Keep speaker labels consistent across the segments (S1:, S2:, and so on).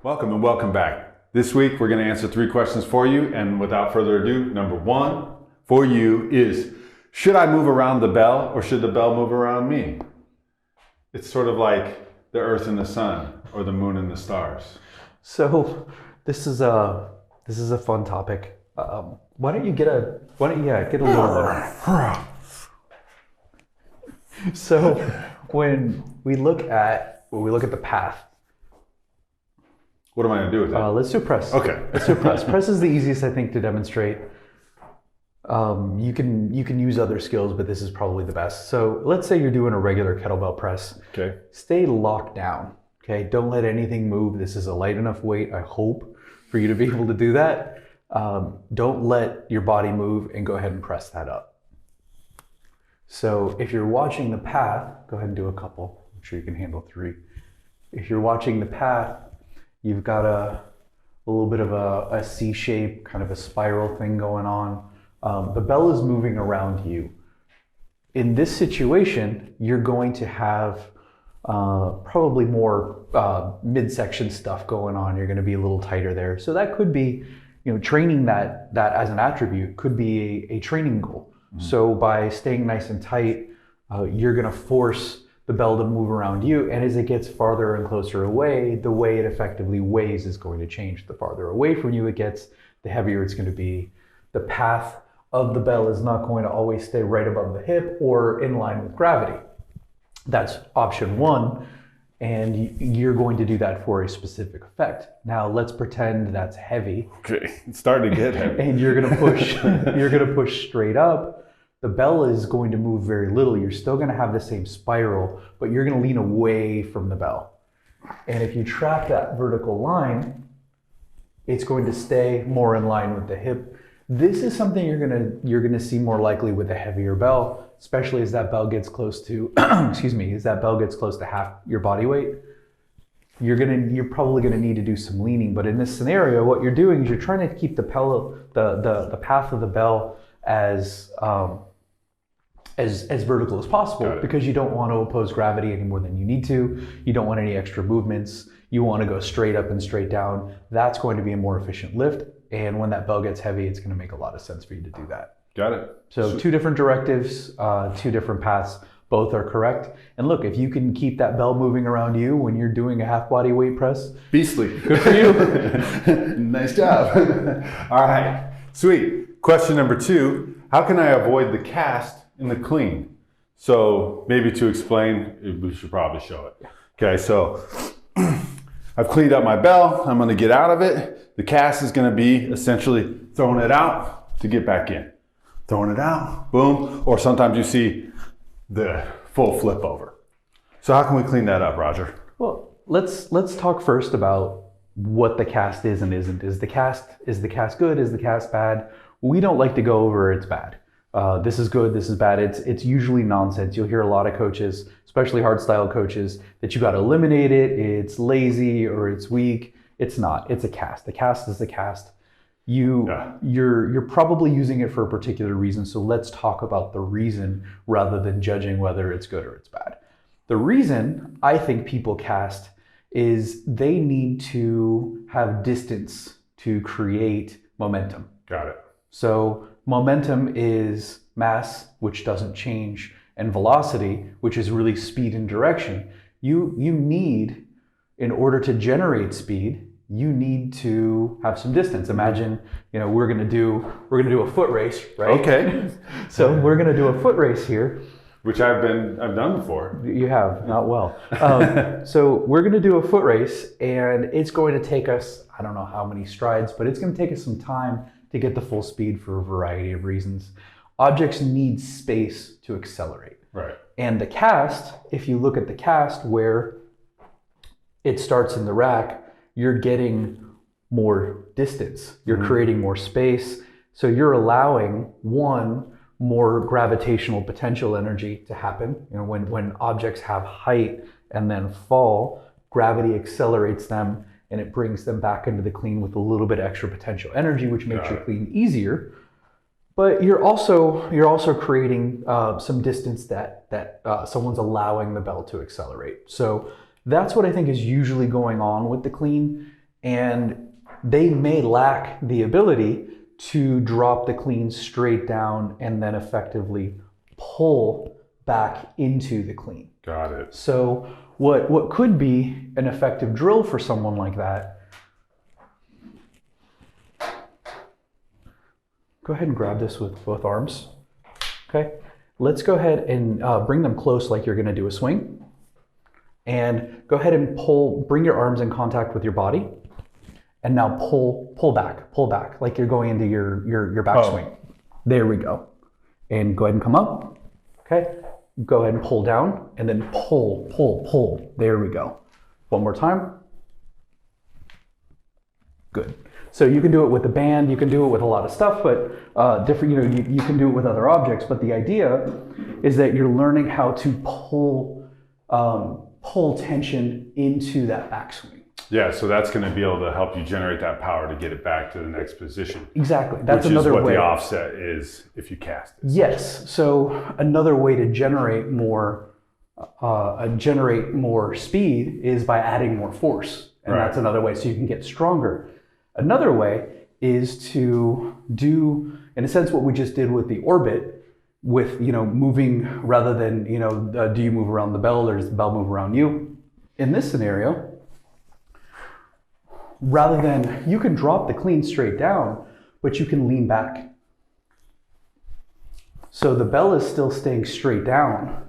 S1: Welcome and welcome back. This week we're going to answer 3 questions for you, and without further ado, number 1 for you is, should I move around the bell or should the bell move around me? It's sort of like the earth and the sun or the moon and the stars.
S2: So this is a fun topic. Why don't you get a little one? So when we look at the path.
S1: What am I going to do with that?
S2: Let's do press.
S1: Okay.
S2: Let's do press. Press is the easiest, I think, to demonstrate. You can use other skills, but this is probably the best. So let's say you're doing a regular kettlebell press.
S1: Okay.
S2: Stay locked down. Okay. Don't let anything move. This is a light enough weight, I hope, for you to be able to do that. Don't let your body move, and go ahead and press that up. So if you're watching the path, go ahead and do a couple. I'm sure you can handle 3. If you're watching the path, you've got a little bit of a C shape, kind of a spiral thing going on. The bell is moving around you. In this situation, you're going to have probably more midsection stuff going on. You're going to be a little tighter there. So that could be, training that as an attribute could be a training goal. Mm-hmm. So by staying nice and tight, you're going to force the bell to move around you, and as it gets farther and closer away, the way it effectively weighs is going to change. The farther away from you it gets, the heavier it's going to be. The path of the bell is not going to always stay right above the hip or in line with gravity. That's option 1, and you're going to do that for a specific effect. Now let's pretend that's heavy.
S1: Okay, it's starting to get heavy.
S2: And you're going to push straight up. The bell is going to move very little. You're still going to have the same spiral, but you're going to lean away from the bell. And if you track that vertical line, it's going to stay more in line with the hip. This is something you're going to see more likely with a heavier bell, especially as that bell gets close to half your body weight. You're probably going to need to do some leaning. But in this scenario, what you're doing is you're trying to keep the path of the bell as vertical as possible, because you don't want to oppose gravity any more than you need to. You don't want any extra movements. You want to go straight up and straight down. That's going to be a more efficient lift. And when that bell gets heavy, it's going to make a lot of sense for you to do that.
S1: Got it.
S2: So 2 different directives, 2 different paths. Both are correct. And look, if you can keep that bell moving around you when you're doing a half body weight press,
S1: beastly.
S2: Good for you.
S1: Nice job. All right. Sweet. Question number 2. How can I avoid the cast in the clean? So maybe to explain, we should probably show it. Okay, so I've cleaned up my bell. I'm going to get out of it. The cast is going to be essentially throwing it out to get back in. Throwing it out, boom. Or sometimes you see the full flip over. So how can we clean that up, Roger?
S2: Well, let's talk first about what the cast is and isn't. Is the cast good? Is the cast bad? We don't like to go over it's bad. This is good, this is bad. It's usually nonsense. You'll hear a lot of coaches, especially hardstyle coaches, that you got to eliminate it. It's lazy or it's weak. It's not. It's a cast. The cast is the cast. You're probably using it for a particular reason. So let's talk about the reason rather than judging whether it's good or it's bad. The reason I think people cast is they need to have distance to create momentum.
S1: Got it.
S2: So momentum is mass, which doesn't change, and velocity, which is really speed and direction. You need, in order to generate speed, you need to have some distance. Imagine, we're gonna do a foot race, right?
S1: Okay.
S2: So we're gonna do a foot race here.
S1: Which I've done before.
S2: You have, not well. So we're gonna do a foot race, and it's going to take us, I don't know how many strides, but it's gonna take us some time to get the full speed for a variety of reasons. Objects need space to accelerate.
S1: Right.
S2: And the cast, if you look at the cast where it starts in the rack, you're getting more distance. You're creating more space. So you're allowing more gravitational potential energy to happen. When objects have height and then fall, gravity accelerates them and it brings them back into the clean with a little bit extra potential energy, which makes your clean easier. But you're also creating some distance that someone's allowing the bell to accelerate. So that's what I think is usually going on with the clean. and they may lack the ability to drop the clean straight down and then effectively pull back into the clean.
S1: Got it.
S2: So what could be an effective drill for someone like that, go ahead and grab this with both arms. Okay, let's go ahead and bring them close like you're going to do a swing. And go ahead and bring your arms in contact with your body. And now pull back, like you're going into your backswing. There we go. And go ahead and come up. Okay, go ahead and pull down and then pull. There we go. One more time. Good. So you can do it with a band, you can do it with a lot of stuff, but different, you can do it with other objects. But the idea is that you're learning how to pull tension into that backswing.
S1: Yeah, so that's going to be able to help you generate that power to get it back to the next position.
S2: Exactly. That's
S1: which
S2: another
S1: is what
S2: way.
S1: the offset is if you cast it.
S2: Yes. So another way to generate more speed is by adding more force, and
S1: Right.
S2: that's another way. So you can get stronger. Another way is to do, in a sense, what we just did with the orbit, with moving rather than do you move around the bell or does the bell move around you? In this scenario, rather than, you can drop the clean straight down, but you can lean back. So the bell is still staying straight down,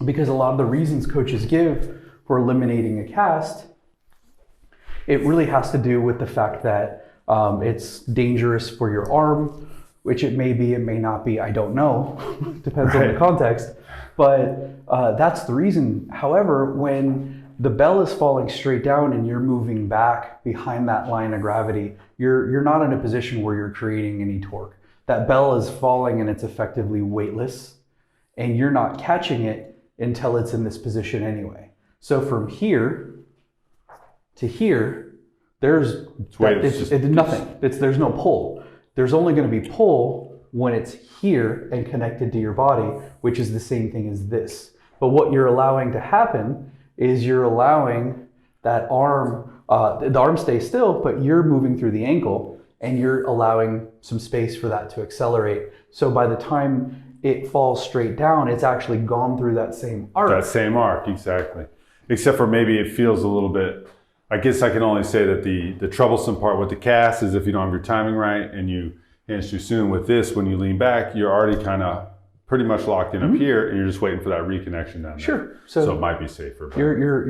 S2: because a lot of the reasons coaches give for eliminating a cast, it really has to do with the fact that it's dangerous for your arm, which it may be, it may not be, I don't know, depends on the context, but that's the reason. However, when the bell is falling straight down and you're moving back behind that line of gravity, you're not in a position where you're creating any torque. That bell is falling and it's effectively weightless, and you're not catching it until it's in this position anyway. So from here to here, there's nothing. There's no pull. There's only going to be pull when it's here and connected to your body, which is the same thing as this. But what you're allowing to happen is you're allowing that arm, the arm stays still, but you're moving through the ankle and you're allowing some space for that to accelerate. So by the time it falls straight down, it's actually gone through that same arc.
S1: That same arc, exactly. Except for maybe it feels a little bit, I guess I can only say that the troublesome part with the cast is if you don't have your timing right and you hinge too soon. With this, when you lean back, you're already kind of pretty much locked in up here, and you're just waiting for that reconnection down there.
S2: Sure.
S1: So it might be safer. But
S2: You're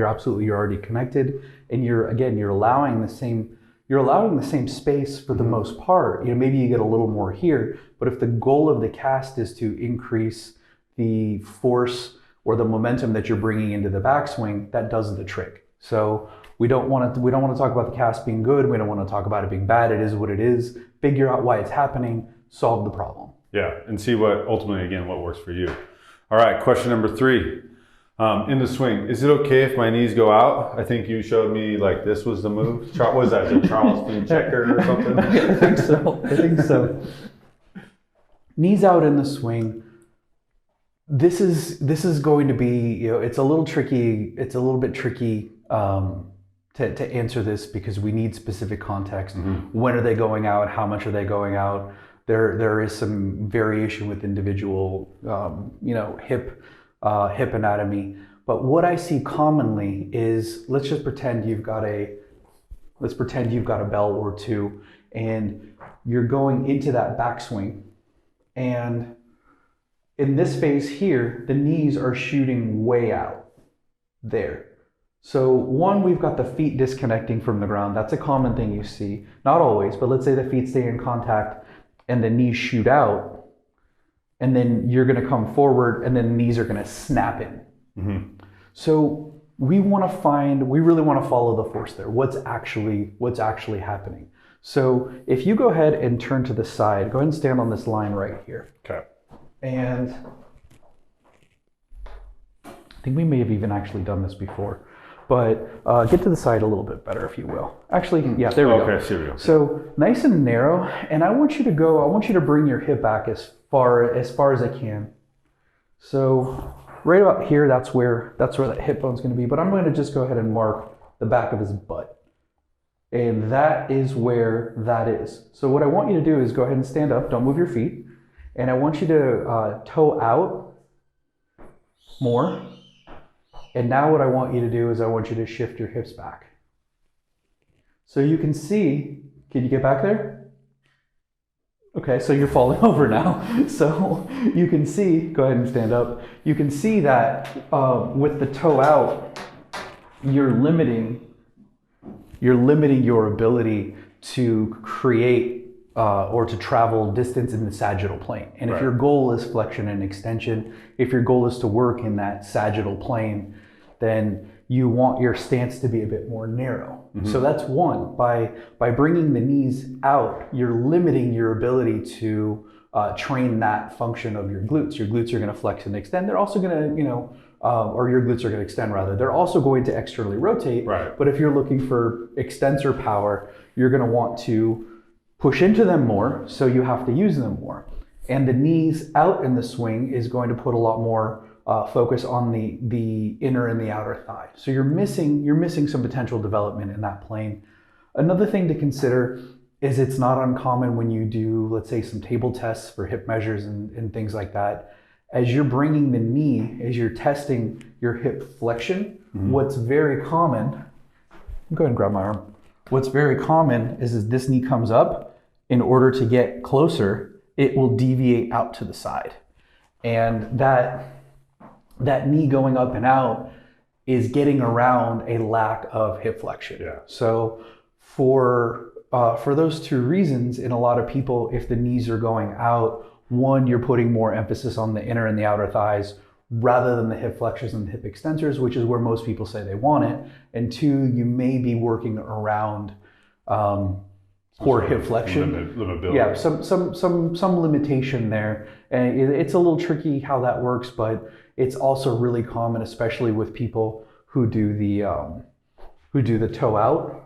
S2: absolutely, you're already connected, and you're allowing the same space for the most part. Maybe you get a little more here, but if the goal of the cast is to increase the force or the momentum that you're bringing into the backswing, that does the trick. So we don't want to talk about the cast being good. We don't want to talk about it being bad. It is what it is. Figure out why it's happening. Solve the problem.
S1: Yeah, and see what works for you. All right, question number 3. In the swing, is it okay if my knees go out? I think you showed me like this was the move. What was that? The Charleston checker or something?
S2: I think so. Knees out in the swing. This is going to be, it's a little tricky. It's a little bit tricky to answer this because we need specific context.
S1: Mm-hmm.
S2: When are they going out? How much are they going out? There is some variation with individual, hip anatomy. But what I see commonly is, let's pretend you've got a bell or two, and you're going into that backswing, and in this phase here, the knees are shooting way out there. So one, we've got the feet disconnecting from the ground. That's a common thing you see. Not always, but let's say the feet stay in contact and the knees shoot out, and then you're going to come forward and then the knees are going to snap in.
S1: Mm-hmm.
S2: So we really want to follow the force there. What's actually happening? So if you go ahead and turn to the side, go ahead and stand on this line right here.
S1: Okay.
S2: And I think we may have even actually done this before, but get to the side a little bit better, if you will. Actually, yeah, there we go.
S1: Okay, here we go.
S2: So nice and narrow, and I want you to bring your hip back as far as I can. So right about here, that's where that hip bone's going to be, but I'm going to just go ahead and mark the back of his butt. And that is where that is. So what I want you to do is go ahead and stand up. Don't move your feet. And I want you to toe out more. And now what I want you to do is I want you to shift your hips back. So you can see, can you get back there? Okay, so you're falling over now. So you can see, go ahead and stand up. You can see that with the toe out, you're limiting your ability to create or to travel distance in the sagittal plane. And if your goal is flexion and extension, if your goal is to work in that sagittal plane, then you want your stance to be a bit more narrow. So that's one. By bringing the knees out, you're limiting your ability to train that function of your glutes. Your glutes are going to flex and extend. They're also going to, or your glutes are going to extend rather. They're also going to externally rotate.
S1: Right.
S2: But if you're looking for extensor power, you're going to want to push into them more, so you have to use them more. And the knees out in the swing is going to put a lot more focus on the inner and the outer thigh. So you're missing some potential development in that plane. Another thing to consider is it's not uncommon when you do, let's say, some table tests for hip measures and things like that. As you're bringing the knee, as you're testing your hip flexion, what's very common, go ahead and grab my arm. What's very common is this knee comes up. In order to get closer, it will deviate out to the side. And that knee going up and out is getting around a lack of hip flexion.
S1: Yeah.
S2: So for those two reasons, in a lot of people, if the knees are going out, one, you're putting more emphasis on the inner and the outer thighs rather than the hip flexors and the hip extensors, which is where most people say they want it. And two, you may be working around poor hip flexion.
S1: Limitability.
S2: Yeah, some limitation there. And it's a little tricky how that works, but it's also really common, especially with people who do the toe out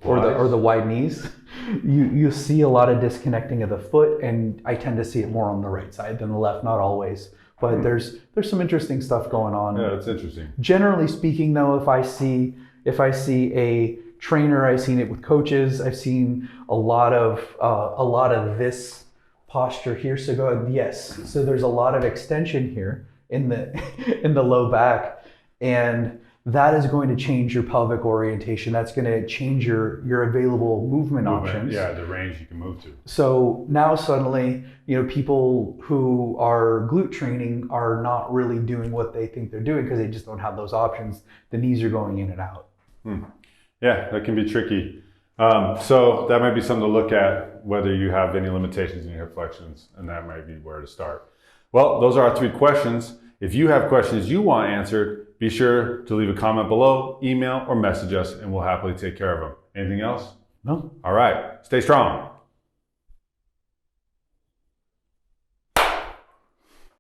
S2: or the wide knees. You see a lot of disconnecting of the foot, and I tend to see it more on the right side than the left, not always. But there's some interesting stuff going on.
S1: Yeah, that's interesting.
S2: Generally speaking, though, if I see a trainer, I've seen it with coaches. I've seen a lot of this posture here. So go ahead, yes. So there's a lot of extension here in the low back, and that is going to change your pelvic orientation. That's going to change your available movement options.
S1: Yeah, the range you can move to.
S2: So now suddenly, people who are glute training are not really doing what they think they're doing because they just don't have those options. The knees are going in and out.
S1: Yeah, that can be tricky. So that might be something to look at, whether you have any limitations in your hip flexions, and that might be where to start. Well, those are our 3 questions. If you have questions you want answered, be sure to leave a comment below, email, or message us, and we'll happily take care of them. Anything else?
S2: No.
S1: All right. Stay strong.